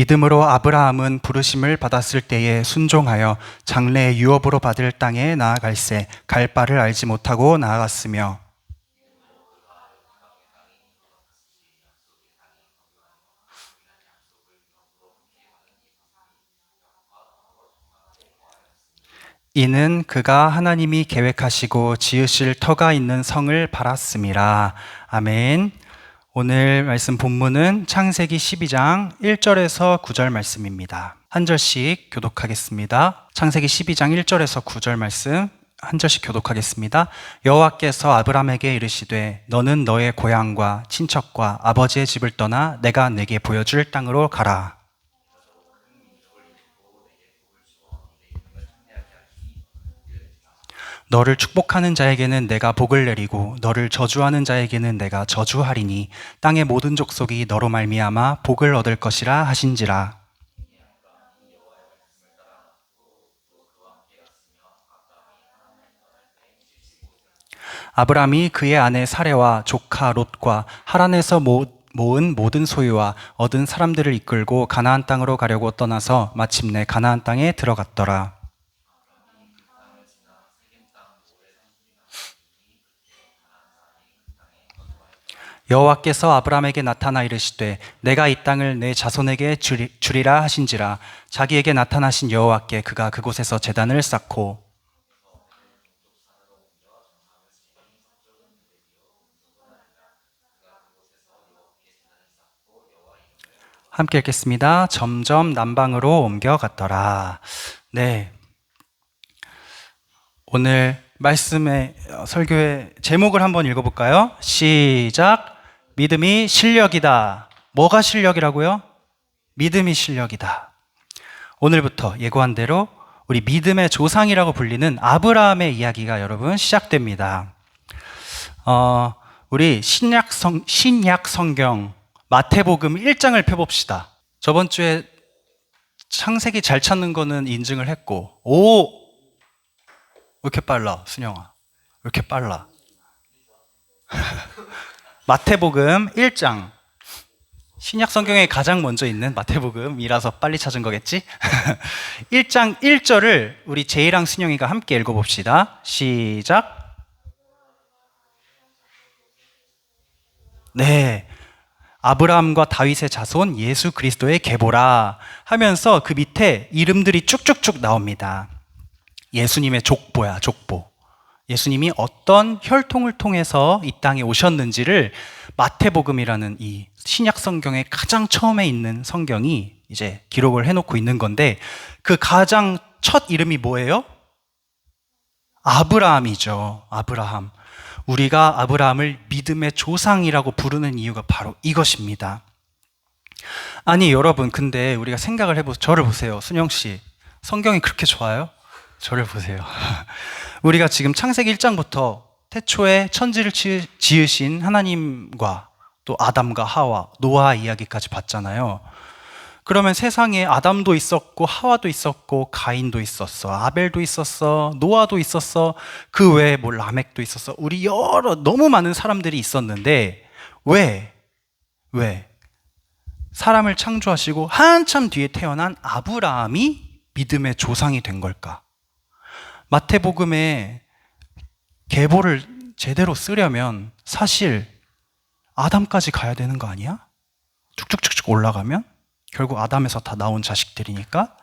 믿음으로 아브라함은 부르심을 받았을 때에 순종하여 장래의 유업으로 받을 땅에 나아갈새 갈 바를 알지 못하고 나아갔으며, 이는 그가 하나님이 계획하시고 지으실 터가 있는 성을 바랐음이라. 아멘. 오늘 말씀 본문은 창세기 12장 1절에서 9절 말씀입니다. 한 절씩 교독하겠습니다. 창세기 12장 1절에서 9절 말씀 한 절씩 교독하겠습니다. 여호와께서 아브람에게 이르시되 너는 너의 고향과 친척과 아버지의 집을 떠나 내가 네게 보여줄 땅으로 가라. 너를 축복하는 자에게는 내가 복을 내리고 너를 저주하는 자에게는 내가 저주하리니 땅의 모든 족속이 너로 말미암아 복을 얻을 것이라 하신지라. 아브람이 그의 아내 사레와 조카 롯과 하란에서 모은 모든 소유와 얻은 사람들을 이끌고 가나안 땅으로 가려고 떠나서 마침내 가나안 땅에 들어갔더라. 여호와께서 아브람에게 나타나 이르시되 내가 이 땅을 내 자손에게 주리라 하신지라. 자기에게 나타나신 여호와께 그가 그곳에서 제단을 쌓고 함께 읽겠습니다. 점점 남방으로 옮겨갔더라. 네, 오늘 말씀의 설교의 제목을 한번 읽어볼까요? 시작. 믿음이 실력이다. 뭐가 실력이라고요? 믿음이 실력이다. 오늘부터 예고한 대로 우리 믿음의 조상이라고 불리는 아브라함의 이야기가 여러분 시작됩니다. 우리 신약 성경 마태복음 1장을 펴봅시다. 저번 주에 창세기 잘 찾는 거는 인증을 했고, 왜 이렇게 빨라, 순영아? 왜 이렇게 빨라? 마태복음 1장. 신약 성경에 가장 먼저 있는 마태복음이라서 빨리 찾은 거겠지? 1장 1절을 우리 제이랑 순영이가 함께 읽어봅시다. 시작. 네. 아브라함과 다윗의 자손 예수 그리스도의 계보라 하면서 그 밑에 이름들이 쭉쭉쭉 나옵니다. 예수님의 족보야, 족보. 예수님이 어떤 혈통을 통해서 이 땅에 오셨는지를 마태복음이라는 이 신약 성경의 가장 처음에 있는 성경이 이제 기록을 해놓고 있는 건데, 그 가장 첫 이름이 뭐예요? 아브라함이죠. 아브라함. 우리가 아브라함을 믿음의 조상이라고 부르는 이유가 바로 이것입니다. 아니 여러분, 근데 우리가 생각을 해보세요. 저를 보세요. 순영씨, 성경이 그렇게 좋아요? 저를 보세요. 우리가 지금 창세기 1장부터 태초에 천지를 지으신 하나님과 또 아담과 하와, 노아 이야기까지 봤잖아요. 그러면 세상에 아담도 있었고 하와도 있었고 가인도 있었어, 아벨도 있었어, 노아도 있었어, 그 외에 뭐 라멕도 있었어. 우리 너무 많은 사람들이 있었는데 왜 사람을 창조하시고 한참 뒤에 태어난 아브라함이 믿음의 조상이 된 걸까? 마태복음의 계보를 제대로 쓰려면 사실 아담까지 가야 되는 거 아니야? 쭉쭉쭉쭉 올라가면 결국 아담에서 다 나온 자식들이니까.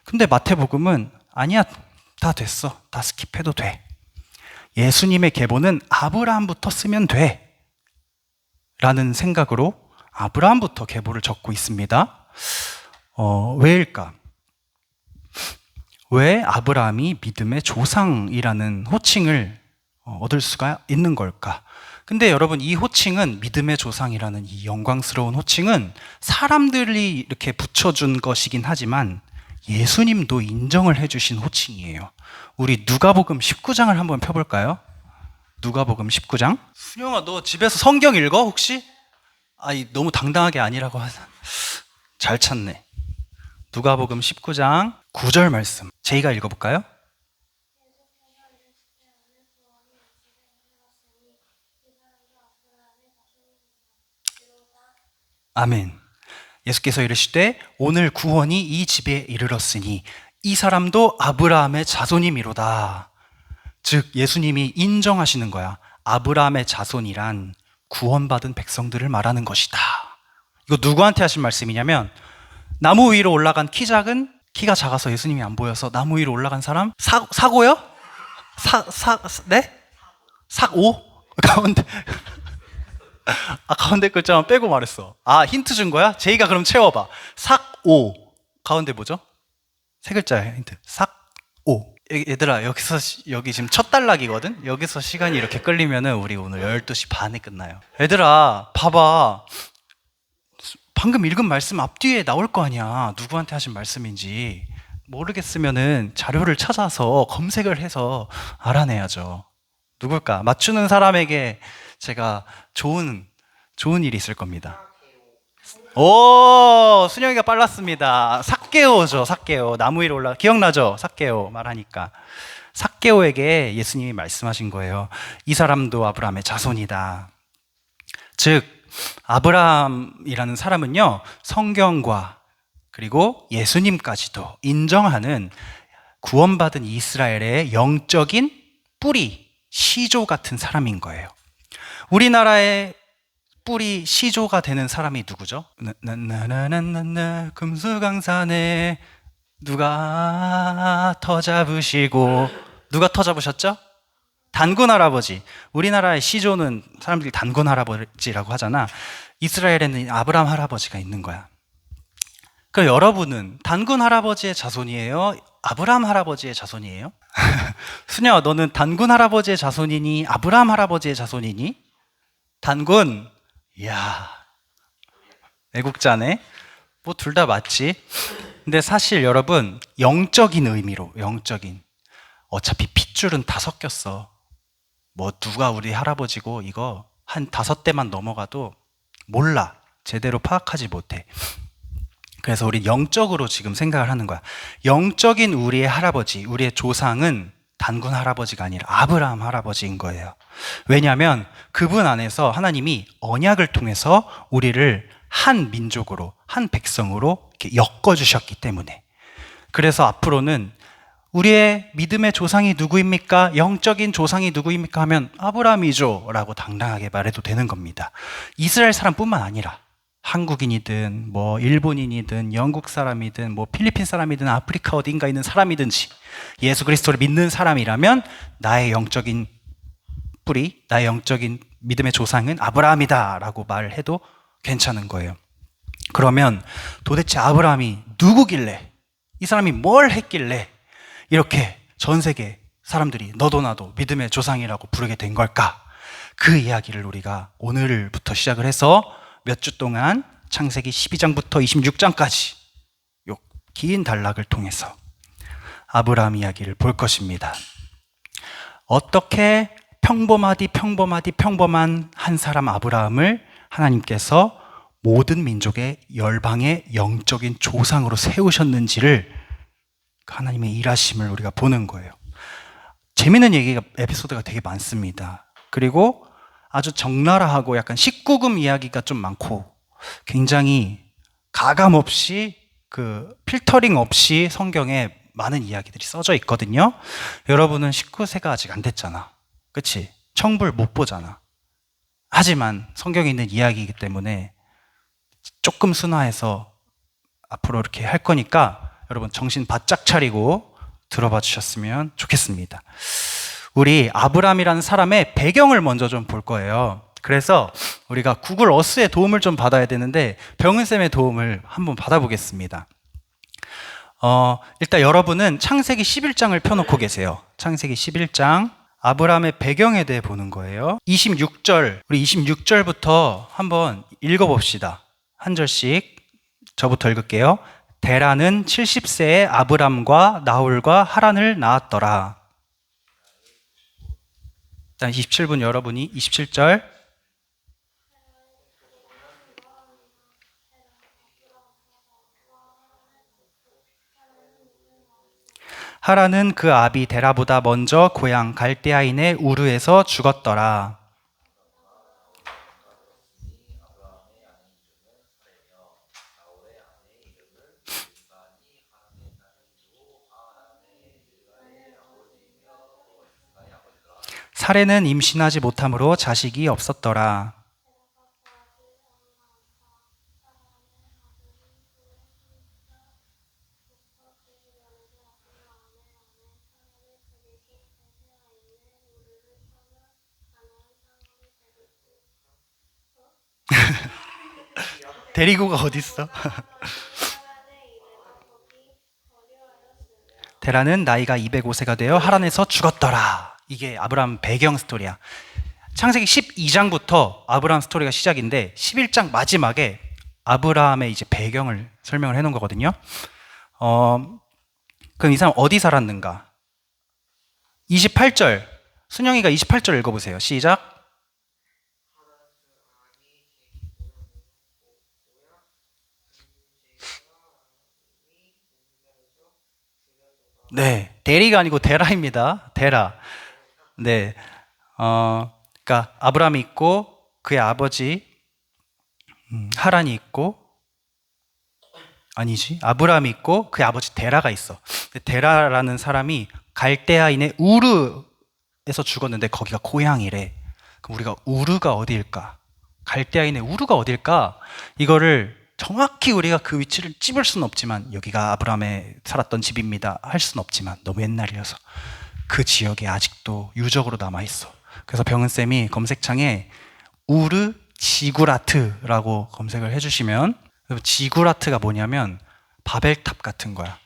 근데 마태복음은 아니야, 다 됐어, 다 스킵해도 돼, 예수님의 계보는 아브라함부터 쓰면 돼 라는 생각으로 아브라함부터 계보를 적고 있습니다. 왜일까? 왜 아브라함이 믿음의 조상이라는 호칭을 얻을 수가 있는 걸까? 근데 여러분, 이 호칭은, 믿음의 조상이라는 이 영광스러운 호칭은 사람들이 이렇게 붙여준 것이긴 하지만 예수님도 인정을 해주신 호칭이에요. 우리 누가복음 19장을 한번 펴볼까요? 누가복음 19장. 수영아, 너 집에서 성경 읽어 혹시? 너무 당당하게 아니라고 하자. 잘 찾네. 누가복음 19장 9절 말씀, 제이가 읽어볼까요? 아멘. 예수께서 이르시되 오늘 구원이 이 집에 이르렀으니 이 사람도 아브라함의 자손이미로다. 즉 예수님이 인정하시는 거야. 아브라함의 자손이란 구원받은 백성들을 말하는 것이다. 이거 누구한테 하신 말씀이냐면 나무 위로 올라간 키 작은, 키가 작아서 예수님이 안 보여서 나무 위로 올라간 사람? 사고요? 네? 삭오? 가운데 가운데 글자만 빼고 말했어. 힌트 준 거야? 제이가 그럼 채워봐. 삭오 가운데 뭐죠? 세 글자야 힌트. 삭오. 얘들아 여기 지금 첫 단락이거든? 여기서 시간이 이렇게 끌리면은 우리 오늘 12시 반에 끝나요. 얘들아 봐봐. 방금 읽은 말씀 앞뒤에 나올 거 아니야. 누구한테 하신 말씀인지. 모르겠으면은 자료를 찾아서 검색을 해서 알아내야죠. 누굴까? 맞추는 사람에게 제가 좋은 일이 있을 겁니다. 오, 순영이가 빨랐습니다. 삭개오죠, 삭개오. 나무 위로 올라, 기억나죠? 삭개오 말하니까. 삭개오에게 예수님이 말씀하신 거예요. 이 사람도 아브라함의 자손이다. 즉, 아브라함이라는 사람은요, 성경과 그리고 예수님까지도 인정하는 구원받은 이스라엘의 영적인 뿌리, 시조 같은 사람인 거예요. 우리나라의 뿌리 시조가 되는 사람이 누구죠? 나나나나나 금수강산에 누가 터잡으시고, 누가 터잡으셨죠? 단군 할아버지. 우리나라의 시조는 사람들이 단군 할아버지라고 하잖아. 이스라엘에는 아브라함 할아버지가 있는 거야. 그럼 여러분은 단군 할아버지의 자손이에요? 아브라함 할아버지의 자손이에요? 수녀, 너는 단군 할아버지의 자손이니 아브라함 할아버지의 자손이니? 단군. 이야, 애국자네. 뭐 둘 다 맞지. 근데 사실 여러분, 영적인 의미로, 영적인, 어차피 핏줄은 다 섞였어. 뭐 누가 우리 할아버지고 이거 한 5대만 넘어가도 몰라. 제대로 파악하지 못해. 그래서 우리 영적으로 지금 생각을 하는 거야. 영적인 우리의 할아버지, 우리의 조상은 단군 할아버지가 아니라 아브라함 할아버지인 거예요. 왜냐하면 그분 안에서 하나님이 언약을 통해서 우리를 한 민족으로, 한 백성으로 이렇게 엮어주셨기 때문에. 그래서 앞으로는 우리의 믿음의 조상이 누구입니까? 영적인 조상이 누구입니까? 하면 아브라함이죠 라고 당당하게 말해도 되는 겁니다. 이스라엘 사람뿐만 아니라 한국인이든 뭐 일본인이든 영국 사람이든 뭐 필리핀 사람이든 아프리카 어딘가 있는 사람이든지 예수 그리스도를 믿는 사람이라면 나의 영적인 뿌리, 나의 영적인 믿음의 조상은 아브라함이다 라고 말해도 괜찮은 거예요. 그러면 도대체 아브라함이 누구길래, 이 사람이 뭘 했길래 이렇게 전 세계 사람들이 너도 나도 믿음의 조상이라고 부르게 된 걸까? 그 이야기를 우리가 오늘부터 시작을 해서 몇 주 동안 창세기 12장부터 26장까지 요 긴 단락을 통해서 아브라함 이야기를 볼 것입니다. 어떻게 평범한 한 사람 아브라함을 하나님께서 모든 민족의 열방의 영적인 조상으로 세우셨는지를 하나님의 일하심을 우리가 보는 거예요. 재미있는 얘기가, 에피소드가 되게 많습니다. 그리고 아주 적나라하고 약간 19금 이야기가 좀 많고 굉장히 가감 없이 필터링 없이 성경에 많은 이야기들이 써져 있거든요. 여러분은 19세가 아직 안 됐잖아. 그치? 청불 못 보잖아. 하지만 성경에 있는 이야기이기 때문에 조금 순화해서 앞으로 이렇게 할 거니까 여러분 정신 바짝 차리고 들어봐 주셨으면 좋겠습니다. 우리 아브라함이라는 사람의 배경을 먼저 좀 볼 거예요. 그래서 우리가 구글 어스의 도움을 좀 받아야 되는데 병은쌤의 도움을 한번 받아보겠습니다. 일단 여러분은 창세기 11장을 펴놓고 계세요. 창세기 11장 아브라함의 배경에 대해 보는 거예요. 26절, 우리 26절부터 한번 읽어봅시다. 한 절씩 저부터 읽을게요. 데라는 70세에 아브람과 나홀과 하란을 낳았더라. 일단 27분 여러분이 27절. 하란은 그 아비 데라보다 먼저 고향 갈대아인의 우르에서 죽었더라. 사례는 임신하지 못함으로 자식이 없었더라. 데리고가 어딨어? 데라는 나이가 205세가 되어 하란에서 죽었더라. 이게 아브라함 배경 스토리야. 창세기 12장부터 아브라함 스토리가 시작인데 11장 마지막에 아브라함의 이제 배경을 설명을 해놓은 거거든요. 그럼 이 사람 어디 살았는가? 28절. 순영이가 28절 읽어보세요. 시작. 네, 데리가 아니고 데라입니다. 데라. 네, 그러니까 아브라함이 있고 그의 아버지 하란이 있고 아니지 아브라함이 있고 그의 아버지 데라가 있어. 데라라는 사람이 갈대아인의 우르에서 죽었는데 거기가 고향이래. 그럼 우리가 우르가 어디일까? 갈대아인의 우르가 어딜까? 이거를 정확히 우리가 그 위치를 찝을 수는 없지만 여기가 아브라함의 살았던 집입니다 할 수는 없지만 너무 옛날이어서 그 지역에 아직도 유적으로 남아있어. 그래서 병은쌤이 검색창에 우르 지구라트라고 검색을 해주시면, 지구라트가 뭐냐면 바벨탑 같은 거야.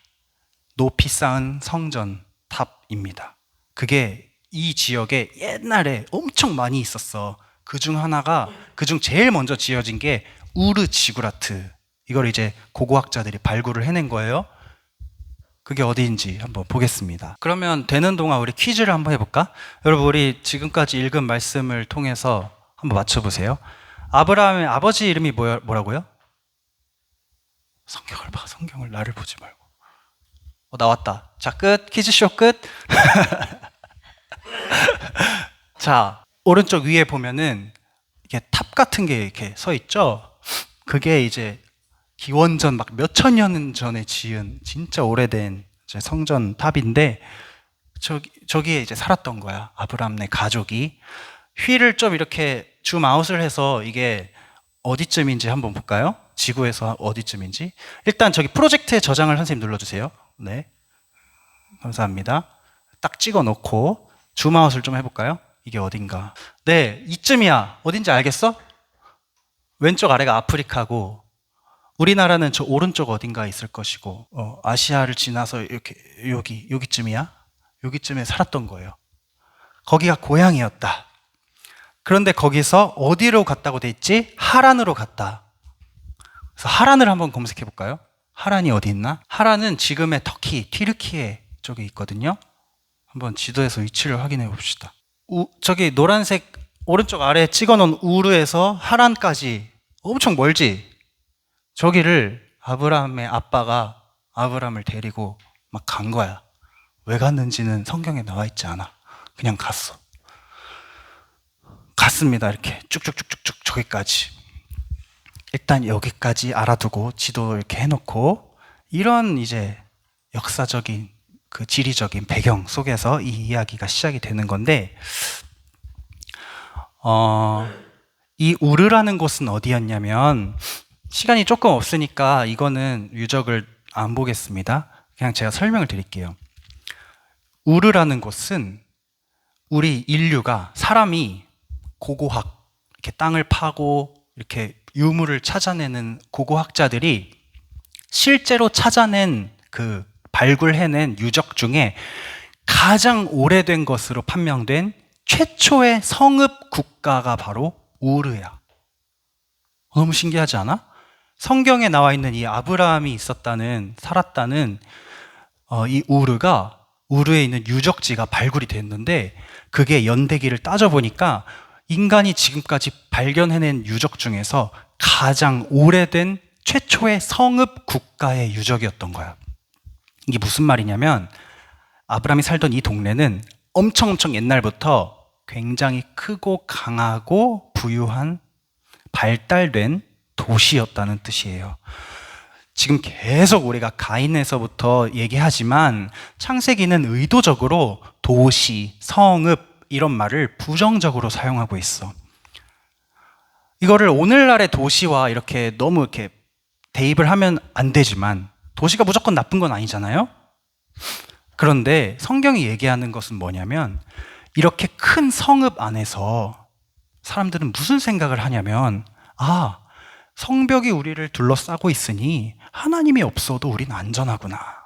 높이 쌓은 성전 탑입니다. 그게 이 지역에 옛날에 엄청 많이 있었어. 그중 하나가, 그중 제일 먼저 지어진 게 우르 지구라트. 이걸 이제 고고학자들이 발굴을 해낸 거예요. 그게 어디인지 한번 보겠습니다. 그러면 되는 동안 우리 퀴즈를 한번 해볼까? 여러분, 우리 지금까지 읽은 말씀을 통해서 한번 맞춰보세요. 아브라함의 아버지 이름이 뭐라고요? 성경을 봐, 성경을. 나를 보지 말고. 나왔다. 자, 끝. 퀴즈쇼 끝. 자, 오른쪽 위에 보면은 이게 탑 같은 게 이렇게 서 있죠? 그게 이제 기원전 막 몇천 년 전에 지은 진짜 오래된 이제 성전 탑인데, 저기에 이제 살았던 거야. 아브라함네 가족이. 휠을 좀 이렇게 줌아웃을 해서 이게 어디쯤인지 한번 볼까요? 지구에서 어디쯤인지. 일단 저기 프로젝트에 저장을 선생님 눌러주세요. 네, 감사합니다. 딱 찍어 놓고 줌아웃을 좀 해볼까요? 이게 어딘가. 네, 이쯤이야. 어딘지 알겠어? 왼쪽 아래가 아프리카고, 우리나라는 저 오른쪽 어딘가에 있을 것이고, 아시아를 지나서 이렇게 여기쯤이야. 여기쯤에 살았던 거예요. 거기가 고향이었다. 그런데 거기서 어디로 갔다고 돼 있지? 하란으로 갔다. 그래서 하란을 한번 검색해 볼까요? 하란이 어디 있나? 하란은 지금의 터키, 튀르키예 쪽에 있거든요. 한번 지도에서 위치를 확인해 봅시다. 저기 노란색 오른쪽 아래에 찍어 놓은 우르에서 하란까지 엄청 멀지? 저기를 아브라함의 아빠가 아브라함을 데리고 막 간 거야. 왜 갔는지는 성경에 나와 있지 않아. 그냥 갔어. 갔습니다. 이렇게 쭉쭉쭉쭉쭉 저기까지. 일단 여기까지 알아두고 지도 이렇게 해놓고, 이런 이제 역사적인 그 지리적인 배경 속에서 이 이야기가 시작이 되는 건데, 이 우르라는 곳은 어디였냐면, 시간이 조금 없으니까 이거는 유적을 안 보겠습니다. 그냥 제가 설명을 드릴게요. 우르라는 곳은 우리 인류가, 사람이 고고학, 이렇게 땅을 파고 이렇게 유물을 찾아내는 고고학자들이 실제로 찾아낸 그 발굴해낸 유적 중에 가장 오래된 것으로 판명된 최초의 성읍 국가가 바로 우르야. 너무 신기하지 않아? 성경에 나와 있는 이 아브라함이 있었다는, 살았다는 이 우르에 있는 유적지가 발굴이 됐는데, 그게 연대기를 따져보니까 인간이 지금까지 발견해낸 유적 중에서 가장 오래된 최초의 성읍 국가의 유적이었던 거야. 이게 무슨 말이냐면, 아브라함이 살던 이 동네는 엄청 옛날부터 굉장히 크고 강하고 부유한 발달된 도시였다는 뜻이에요. 지금 계속 우리가 가인에서부터 얘기하지만 창세기는 의도적으로 도시, 성읍 이런 말을 부정적으로 사용하고 있어. 이거를 오늘날의 도시와 이렇게 너무 이렇게 대입을 하면 안 되지만 도시가 무조건 나쁜 건 아니잖아요? 그런데 성경이 얘기하는 것은 뭐냐면 이렇게 큰 성읍 안에서 사람들은 무슨 생각을 하냐면 성벽이 우리를 둘러싸고 있으니 하나님이 없어도 우린 안전하구나.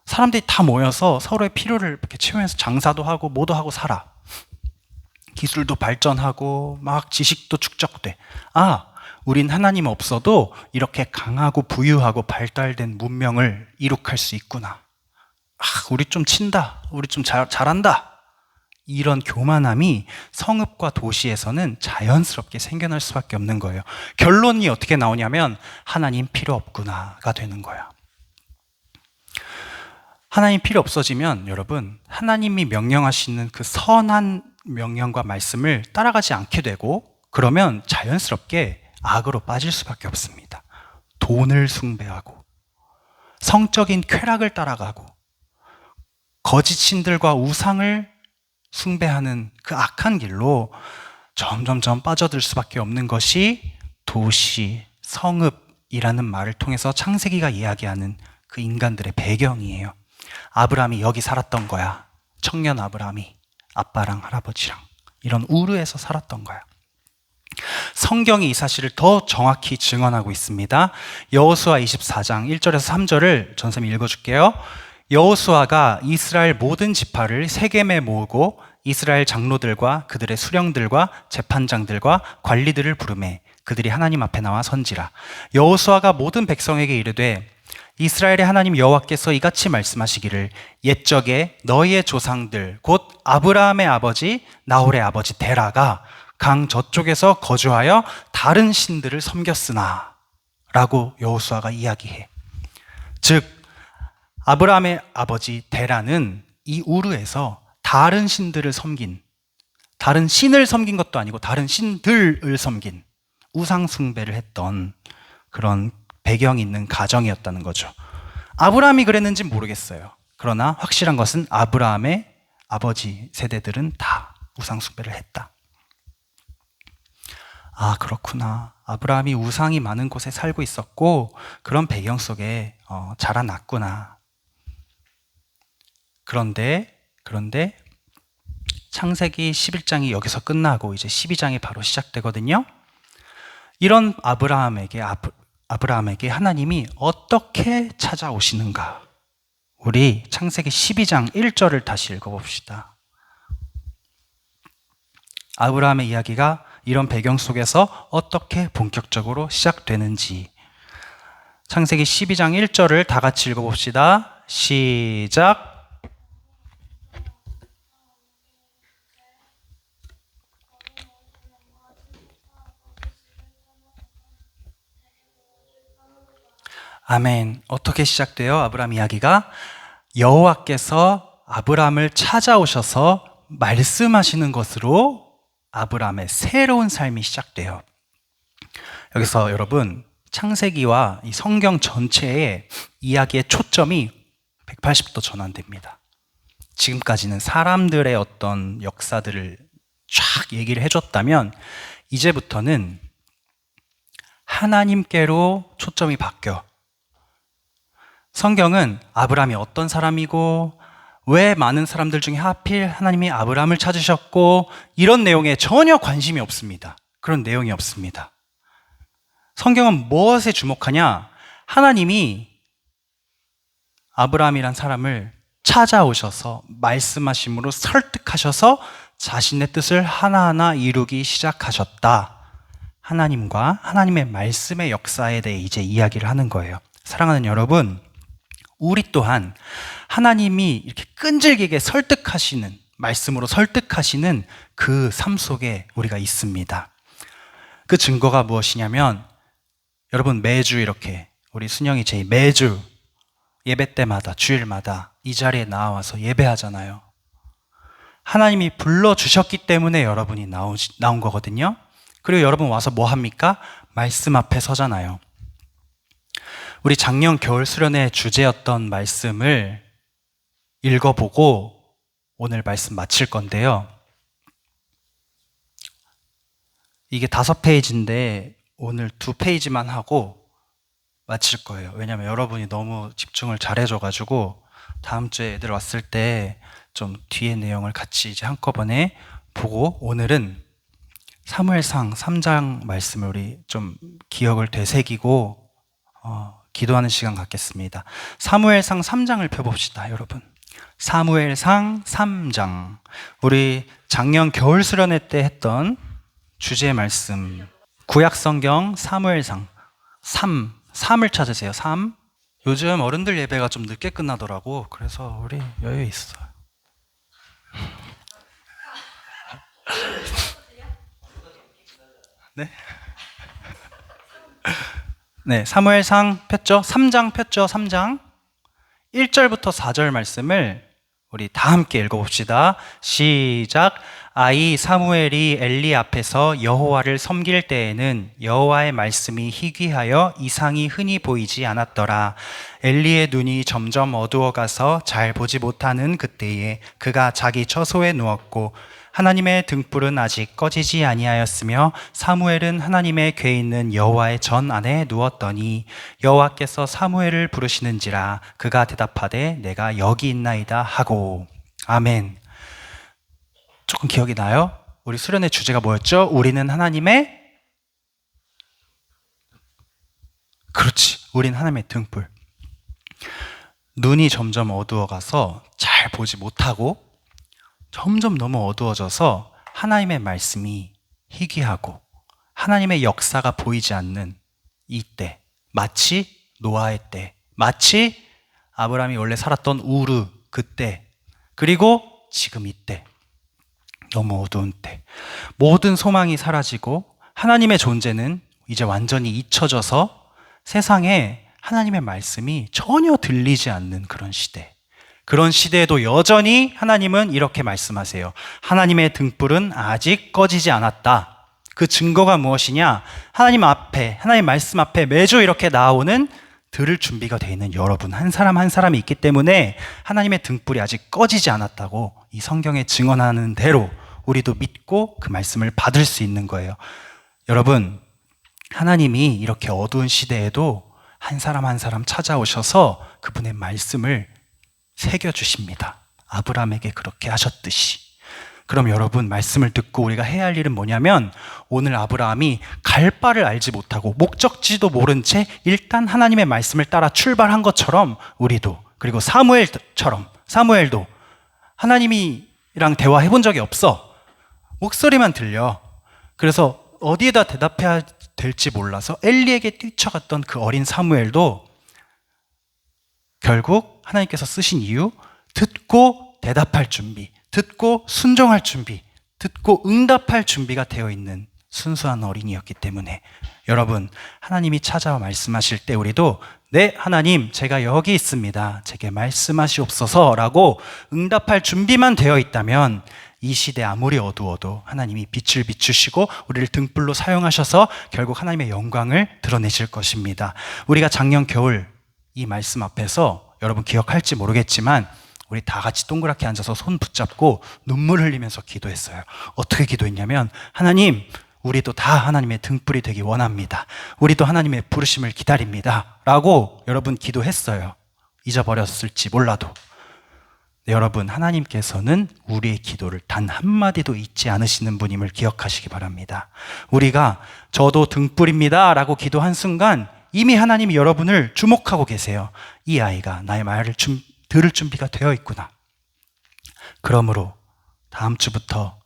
사람들이 다 모여서 서로의 필요를 이렇게 채우면서 장사도 하고 뭐도 하고 살아. 기술도 발전하고 막 지식도 축적돼. 우린 하나님 없어도 이렇게 강하고 부유하고 발달된 문명을 이룩할 수 있구나. 우리 좀 친다. 우리 좀 잘한다. 이런 교만함이 성읍과 도시에서는 자연스럽게 생겨날 수밖에 없는 거예요. 결론이 어떻게 나오냐면 하나님 필요 없구나가 되는 거야. 하나님 필요 없어지면 여러분 하나님이 명령하시는 그 선한 명령과 말씀을 따라가지 않게 되고 그러면 자연스럽게 악으로 빠질 수밖에 없습니다. 돈을 숭배하고 성적인 쾌락을 따라가고 거짓 신들과 우상을 숭배하는 그 악한 길로 점점점 빠져들 수밖에 없는 것이 도시, 성읍이라는 말을 통해서 창세기가 이야기하는 그 인간들의 배경이에요. 아브라함이 여기 살았던 거야. 청년 아브라함이 아빠랑 할아버지랑 이런 우르에서 살았던 거야. 성경이 이 사실을 더 정확히 증언하고 있습니다. 여호수아 24장 1절에서 3절을 전쌤이 읽어줄게요. 여호수아가 이스라엘 모든 지파를 세겜에 모으고 이스라엘 장로들과 그들의 수령들과 재판장들과 관리들을 부르매 그들이 하나님 앞에 나와 선지라. 여호수아가 모든 백성에게 이르되 이스라엘의 하나님 여호와께서 이같이 말씀하시기를 옛적에 너희의 조상들 곧 아브라함의 아버지 나홀의 아버지 데라가 강 저쪽에서 거주하여 다른 신들을 섬겼으나 라고 여호수아가 이야기해. 즉 아브라함의 아버지 데라는 이 우르에서 다른 신들을 섬긴, 다른 신을 섬긴 것도 아니고 다른 신들을 섬긴 우상 숭배를 했던 그런 배경이 있는 가정이었다는 거죠. 아브라함이 그랬는지는 모르겠어요. 그러나 확실한 것은 아브라함의 아버지 세대들은 다 우상 숭배를 했다. 그렇구나. 아브라함이 우상이 많은 곳에 살고 있었고 그런 배경 속에 자라났구나. 그런데 창세기 11장이 여기서 끝나고 이제 12장이 바로 시작되거든요. 이런 아브라함에게 하나님이 어떻게 찾아오시는가? 우리 창세기 12장 1절을 다시 읽어봅시다. 아브라함의 이야기가 이런 배경 속에서 어떻게 본격적으로 시작되는지 창세기 12장 1절을 다 같이 읽어봅시다. 시작. 아멘. 어떻게 시작돼요? 아브라함 이야기가 여호와께서 아브라함을 찾아오셔서 말씀하시는 것으로 아브라함의 새로운 삶이 시작돼요. 여기서 여러분 창세기와 이 성경 전체의 이야기의 초점이 180도 전환됩니다. 지금까지는 사람들의 어떤 역사들을 쫙 얘기를 해줬다면 이제부터는 하나님께로 초점이 바뀌어. 성경은 아브라함이 어떤 사람이고 왜 많은 사람들 중에 하필 하나님이 아브라함을 찾으셨고 이런 내용에 전혀 관심이 없습니다. 그런 내용이 없습니다. 성경은 무엇에 주목하냐? 하나님이 아브라함이란 사람을 찾아오셔서 말씀하심으로 설득하셔서 자신의 뜻을 하나하나 이루기 시작하셨다. 하나님과 하나님의 말씀의 역사에 대해 이제 이야기를 하는 거예요. 사랑하는 여러분, 우리 또한 하나님이 이렇게 끈질기게 설득하시는, 말씀으로 설득하시는 그 삶 속에 우리가 있습니다. 그 증거가 무엇이냐면 여러분 매주 이렇게 우리 순영이 제이 매주 예배 때마다 주일마다 이 자리에 나와서 예배하잖아요. 하나님이 불러주셨기 때문에 여러분이 나온 거거든요. 그리고 여러분 와서 뭐 합니까? 말씀 앞에 서잖아요. 우리 작년 겨울 수련회 주제였던 말씀을 읽어보고 오늘 말씀 마칠 건데요. 이게 5페이지인데 오늘 2페이지만 하고 마칠 거예요. 왜냐면 여러분이 너무 집중을 잘해줘가지고 다음 주에 애들 왔을 때 좀 뒤에 내용을 같이 이제 한꺼번에 보고 오늘은 사무엘상 3장 말씀을 우리 좀 기억을 되새기고 기도하는 시간 갖겠습니다. 사무엘상 3장을 펴봅시다, 여러분. 사무엘상 3장. 우리 작년 겨울 수련회 때 했던 주제 말씀. 구약성경 사무엘상 3을 찾으세요. 3. 요즘 어른들 예배가 좀 늦게 끝나더라고. 그래서 우리 여유 있어. 네? 네, 사무엘상 폈죠? 3장 폈죠? 3장. 1절부터 4절 말씀을 우리 다 함께 읽어봅시다. 시작. 아이 사무엘이 엘리 앞에서 여호와를 섬길 때에는 여호와의 말씀이 희귀하여 이상이 흔히 보이지 않았더라. 엘리의 눈이 점점 어두워가서 잘 보지 못하는 그때에 그가 자기 처소에 누웠고 하나님의 등불은 아직 꺼지지 아니하였으며 사무엘은 하나님의 궤 있는 여호와의 전 안에 누웠더니 여호와께서 사무엘을 부르시는지라 그가 대답하되 내가 여기 있나이다 하고. 아멘. 조금 기억이 나요? 우리 수련의 주제가 뭐였죠? 우리는 하나님의 그렇지. 우린 하나님의 등불. 눈이 점점 어두워가서 잘 보지 못하고 점점 너무 어두워져서 하나님의 말씀이 희귀하고 하나님의 역사가 보이지 않는 이때, 마치 노아의 때, 마치 아브라함이 원래 살았던 우르 그때, 그리고 지금 이때, 너무 어두운 때, 모든 소망이 사라지고 하나님의 존재는 이제 완전히 잊혀져서 세상에 하나님의 말씀이 전혀 들리지 않는 그런 시대. 그런 시대에도 여전히 하나님은 이렇게 말씀하세요. 하나님의 등불은 아직 꺼지지 않았다. 그 증거가 무엇이냐? 하나님 앞에, 하나님 말씀 앞에 매주 이렇게 나오는 들을 준비가 되어 있는 여러분 한 사람 한 사람이 있기 때문에 하나님의 등불이 아직 꺼지지 않았다고 이 성경에 증언하는 대로 우리도 믿고 그 말씀을 받을 수 있는 거예요. 여러분, 하나님이 이렇게 어두운 시대에도 한 사람 한 사람 찾아오셔서 그분의 말씀을 새겨주십니다. 아브라함에게 그렇게 하셨듯이. 그럼 여러분, 말씀을 듣고 우리가 해야 할 일은 뭐냐면 오늘 아브라함이 갈 바를 알지 못하고 목적지도 모른 채 일단 하나님의 말씀을 따라 출발한 것처럼 우리도, 그리고 사무엘도 하나님이랑 대화해 본 적이 없어. 목소리만 들려. 그래서 어디에다 대답해야 될지 몰라서 엘리에게 뛰쳐갔던 그 어린 사무엘도 결국 하나님께서 쓰신 이유, 듣고 대답할 준비, 듣고 순종할 준비, 듣고 응답할 준비가 되어 있는 순수한 어린이였기 때문에 여러분, 하나님이 찾아와 말씀하실 때 우리도 네, 하나님, 제가 여기 있습니다. 제게 말씀하시옵소서 라고 응답할 준비만 되어 있다면 이 시대 아무리 어두워도 하나님이 빛을 비추시고 우리를 등불로 사용하셔서 결국 하나님의 영광을 드러내실 것입니다. 우리가 작년 겨울 이 말씀 앞에서 여러분 기억할지 모르겠지만 우리 다 같이 동그랗게 앉아서 손 붙잡고 눈물 흘리면서 기도했어요. 어떻게 기도했냐면 하나님, 우리도 다 하나님의 등불이 되기 원합니다. 우리도 하나님의 부르심을 기다립니다. 라고 여러분 기도했어요. 잊어버렸을지 몰라도. 네, 여러분, 하나님께서는 우리의 기도를 단 한마디도 잊지 않으시는 분임을 기억하시기 바랍니다. 우리가 저도 등불입니다 라고 기도한 순간 이미 하나님이 여러분을 주목하고 계세요. 이 아이가 나의 말을 들을 준비가 되어 있구나. 그러므로 다음 주부터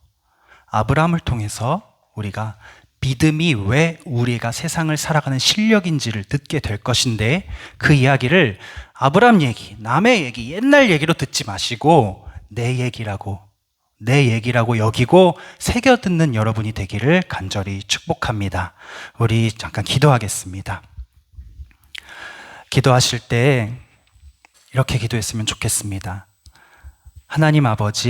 아브라함을 통해서 우리가 믿음이 왜 우리가 세상을 살아가는 실력인지를 듣게 될 것인데 그 이야기를 아브라함 얘기, 남의 얘기, 옛날 얘기로 듣지 마시고 내 얘기라고 여기고 새겨 듣는 여러분이 되기를 간절히 축복합니다. 우리 잠깐 기도하겠습니다. 기도하실 때 이렇게 기도했으면 좋겠습니다. 하나님 아버지,